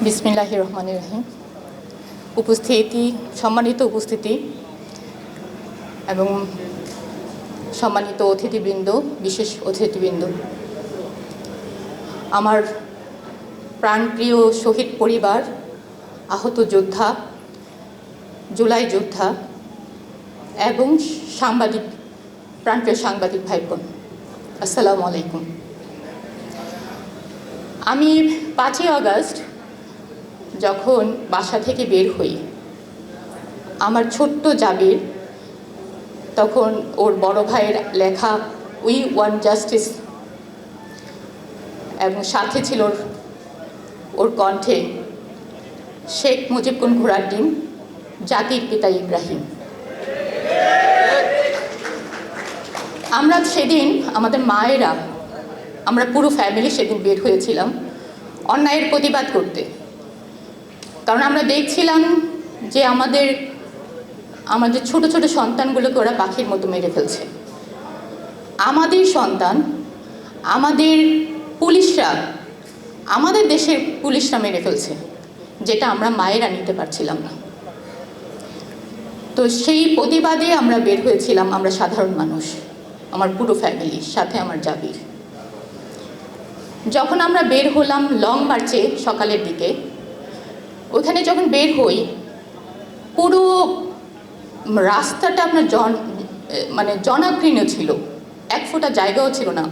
বিসমিল্লাহির রহমানির রহিম। সম্মানিত উপস্থিতি এবং সম্মানিত অতিথিবৃন্দ, বিশেষ অতিথিবৃন্দ, আমার প্রাণপ্রিয় শহীদ পরিবার, আহত যোদ্ধা, জুলাই যোদ্ধা এবং সাংবাদিক, প্রাণপ্রিয় সাংবাদিক ভাই বোন, আসসালামু আলাইকুম। আমি 5ই আগস্ট যখন বাসা থেকে বের হই, আমার ছোট্ট জাবির তখন ওর বড় ভাইয়ের লেখা উই ওয়ান্ট জাস্টিস এবং সাথে ছিল ওর কণ্ঠে শেখ মুজিব কোন ঘোড়ার ডিম, জাতির পিতা ইব্রাহিম। আমরা সেদিন আমাদের মায়েরা, আমরা পুরো ফ্যামিলি সেদিন বের হয়েছিলাম অন্যায়ের প্রতিবাদ করতে। কারণ আমরা দেখছিলাম যে আমাদের ছোট ছোট সন্তানগুলোকে ওরা পাখির মতো মেরে ফেলছে। আমাদের সন্তান, আমাদের পুলিশরা, আমাদের দেশের পুলিশরা মেরে ফেলছে, যেটা আমরা মায়েরা নিতে পারছিলাম না। তো সেই প্রতিবাদে আমরা বের হয়েছিলাম, আমরা সাধারণ মানুষ, আমার পুরো ফ্যামিলির সাথে আমার জাবির। যখন আমরা বের হলাম লং মার্চে সকালের দিকে, ওখানে যখন বের হই, পুরো রাস্তাটা আপনার জনাকীর্ণ ছিল, এক ফোঁটা জায়গাও ছিল না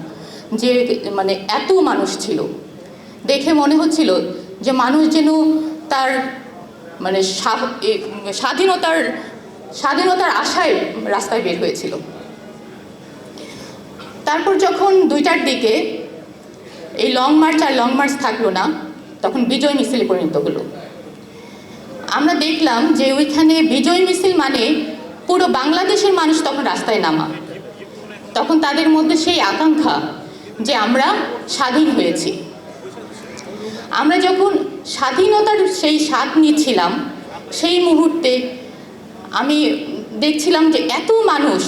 যে এত মানুষ ছিল। দেখে মনে হচ্ছিল যে মানুষ যেন তার স্বাধীনতার আশায় রাস্তায় বের হয়েছিল। তারপর যখন 2টার দিকে এই লং মার্চ থাকলো না, তখন বিজয় মিছিলে পরিণত হলো। আমরা দেখলাম যে ওইখানে বিজয় মিছিল মানে পুরো বাংলাদেশের মানুষ তখন রাস্তায় নামা। তখন তাদের মধ্যে সেই আকাঙ্ক্ষা যে আমরা স্বাধীন হয়েছি। আমরা যখন স্বাধীনতার সেই স্বাদ নিচ্ছিলাম, সেই মুহূর্তে আমি দেখছিলাম যে এত মানুষ,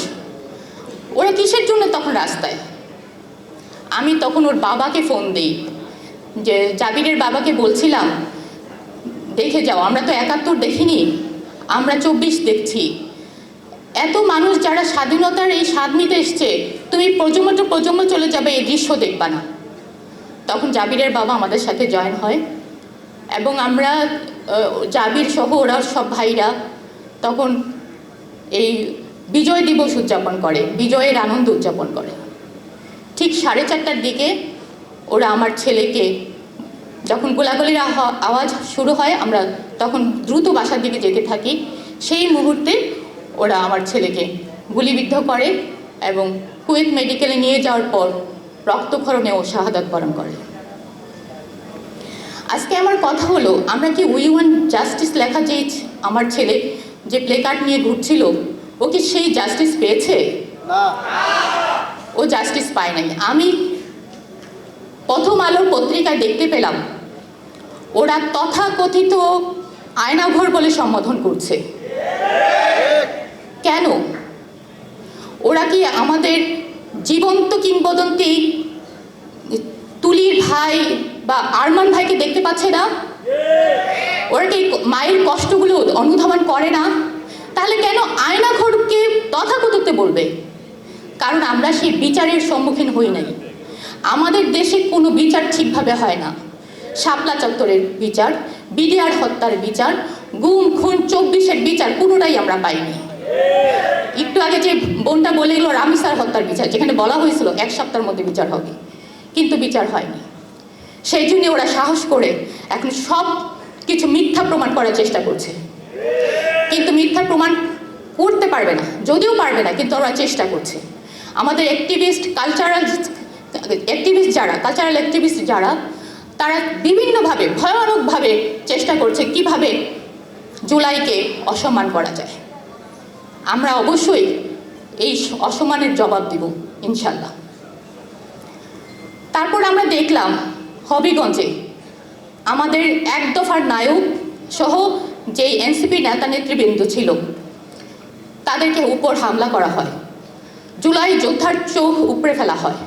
ওরা কিসের জন্য তখন রাস্তায়। আমি তখন ওর বাবাকে ফোন দিই, যে জাবিরের বাবাকে বলছিলাম, দেখে যাও, আমরা তো 71 দেখিনি, আমরা 24 দেখছি। এত মানুষ যারা স্বাধীনতার এই স্বাদ নিতে এসছে, তুমি প্রজন্ম চলে যাবে, এই দৃশ্য দেখবা না। তখন জাবিরের বাবা আমাদের সাথে জয়েন হয় এবং আমরা জাবির সহ ওরা সব ভাইরা তখন এই বিজয় দিবস উদযাপন করে, বিজয়ের আনন্দ উদযাপন করে। ঠিক 4:30টার দিকে ওরা আমার ছেলেকে, যখন গোলাগুলির আওয়াজ শুরু হয়, আমরা তখন দ্রুত বাসার দিকে যেতে থাকি। সেই মুহূর্তে ওরা আমার ছেলেকে গুলিবিদ্ধ করে এবং কুয়েত মেডিকেলে নিয়ে যাওয়ার পর রক্তক্ষরণে ও শাহাদাত বরণ করে। আজকে আমার কথা হলো, আমরা কি উই ওয়ান্ট জাস্টিস লেখা যে আমার ছেলে যে প্লে কার্ড নিয়ে ঘুরছিল, ও কি সেই জাস্টিস পেয়েছে? ও জাস্টিস পায় নাই। আমি প্রথম আলোর পত্রিকায় দেখতে পেলাম ওরা তথাকথিত আয়নাঘর বলে সম্বোধন করছে। কেন? ওরা কি আমাদের জীবন্ত কিংবদন্তি তুলির ভাই বা আরমান ভাইকে দেখতে পাচ্ছে না? ওরা কি মায়ের কষ্টগুলো অনুধাবন করে না? তাহলে কেন আয়নাঘরকে তথাকথিত বলবে? কারণ আমরা সেই বিচারের সম্মুখীন হই নাই। আমাদের দেশে কোনো বিচার ঠিকভাবে হয় না। শাপলা চত্বরের বিচার, বিডিআর হত্যার বিচার, গুম খুন 24-এর বিচার কোনোটাই আমরা পাইনি। একটু আগে যে বোনটা বলে গেল রামিসার হত্যার বিচার, যেখানে বলা হয়েছিল 1 সপ্তাহের মধ্যে বিচার হবে, কিন্তু বিচার হয়নি। সেই জন্য ওরা সাহস করে এখন সব কিছু মিথ্যা প্রমাণ করার চেষ্টা করছে, কিন্তু মিথ্যা প্রমাণ করতে পারবে না, যদিও পারবে না, কিন্তু ওরা চেষ্টা করছে। আমাদের কালচারাল অ্যাক্টিভিস্ট যারা, তারা বিভিন্নভাবে ভয়ানকভাবে চেষ্টা করছে কিভাবে জুলাইকে অসম্মান করা যায়। আমরা অবশ্যই এই অসম্মানের জবাব দিব ইনশাল্লাহ। তারপর আমরা দেখলাম হবিগঞ্জে আমাদের 1 দফার নায়ক সহ যে এনসিপি নেতা নেতৃবৃন্দ ছিল, তাদেরকে উপর হামলা করা হয়, জুলাই যোদ্ধার চোখ উপড়ে ফেলা হয়।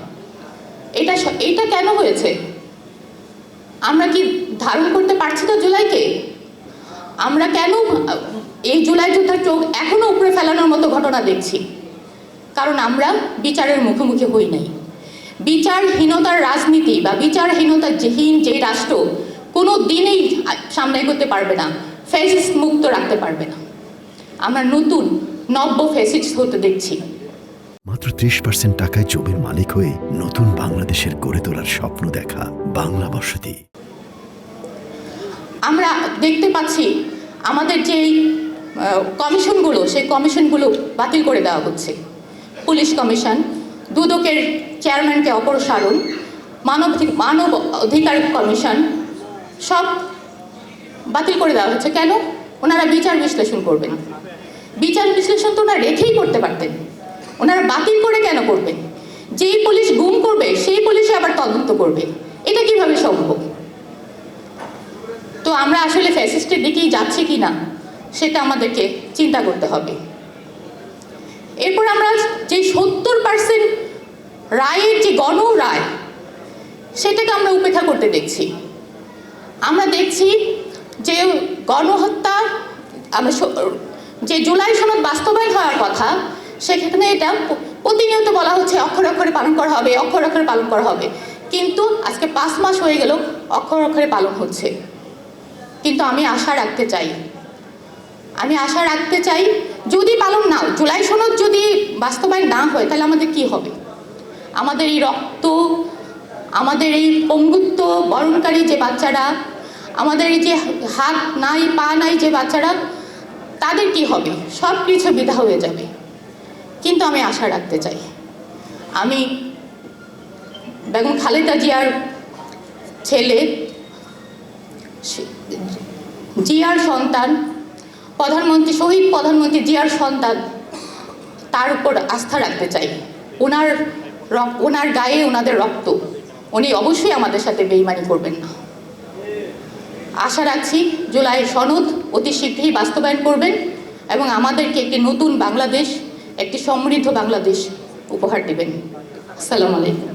এটা কেন হয়েছে? আমরা কি ধারণ করতে পারছি তো জুলাই আমরা কেন এই জুলাই যোদ্ধার চোখ এখনো উপরে ফেলানোর মতো ঘটনা দেখছি? কারণ আমরা বিচারের মুখোমুখি হই নাই। বিচারহীনতার রাজনীতি বা বিচারহীনতার যে রাষ্ট্র কোনো দিনেই সামনে করতে পারবে না, ফ্যাসিস্ট মুক্ত রাখতে পারবে না। আমরা নতুন নব্য ফ্যাসিস্ট হতে দেখছি। মাত্র 30% টাকায় জমির মালিক হয়ে নতুন বাংলাদেশের গড়ে তোলার স্বপ্ন দেখা বাংলা বসতি। আমরা দেখতে পাচ্ছি আমাদের যেই কমিশনগুলো, সেই কমিশনগুলো বাতিল করে দেওয়া হচ্ছে। পুলিশ কমিশন, দুদকের চেয়ারম্যানকে অপসারণ, মানব অধিকার কমিশন সব বাতিল করে দেওয়া হচ্ছে। কেন? ওনারা বিচার বিশ্লেষণ করবেন। বিচার বিশ্লেষণ তো ওনারা রেখেই করতে পারতেন, ওনারা বাতিল করে কেন করবেন? যেই পুলিশ গুম করবে সেই পুলিশে আবার তদন্ত করবে, এটা কিভাবে সম্ভব? তো আমরা আসলে ফ্যাসিস্টের দিকেই যাচ্ছি কি না সেটা আমাদেরকে চিন্তা করতে হবে। এরপর আমরা যে 70% রায়ের যে গণ রায়, সেটাকে আমরা উপেক্ষা করতে দেখছি। আমরা দেখছি যে গণহত্যা, আমরা যে জুলাই সনদ বাস্তবায়ন হওয়ার কথা, সেখানে এটা প্রতিনিয়ত বলা হচ্ছে অক্ষরে অক্ষরে পালন করা হবে, অক্ষরে অক্ষরে পালন করা হবে। কিন্তু আজকে 5 মাস হয়ে গেল, অক্ষরে অক্ষরে পালন হচ্ছে। কিন্তু আমি আশা রাখতে চাই যদি পালন না, জুলাই সনদ যদি বাস্তবায়ন না হয়, তাহলে আমাদের কি হবে? আমাদের এই রক্ত, আমাদের এই পঙ্গুত্ব বরণকারী যে বাচ্চারা, আমাদের এই যে হাত নাই পা নাই যে বাচ্চারা, তাদের কি হবে? সব কিছু বৃথা হয়ে যাবে। কিন্তু আমি আশা রাখতে চাই, আমি বেগম খালেদা জিয়ার ছেলে, জিয়ার সন্তান, শহীদ প্রধানমন্ত্রী জিয়ার সন্তান, তার উপর আস্থা রাখতে চাই। ওনার গায়ে ওনাদের রক্ত, উনি অবশ্যই আমাদের সাথে বেইমানি করবেন না। আশা রাখছি জুলাই সনদ অতি শীঘ্রই বাস্তবায়ন করবেন এবং আমাদেরকে একটি নতুন বাংলাদেশ, একটি সমৃদ্ধ বাংলাদেশ উপহার দেবেন। আসসালামু আলাইকুম।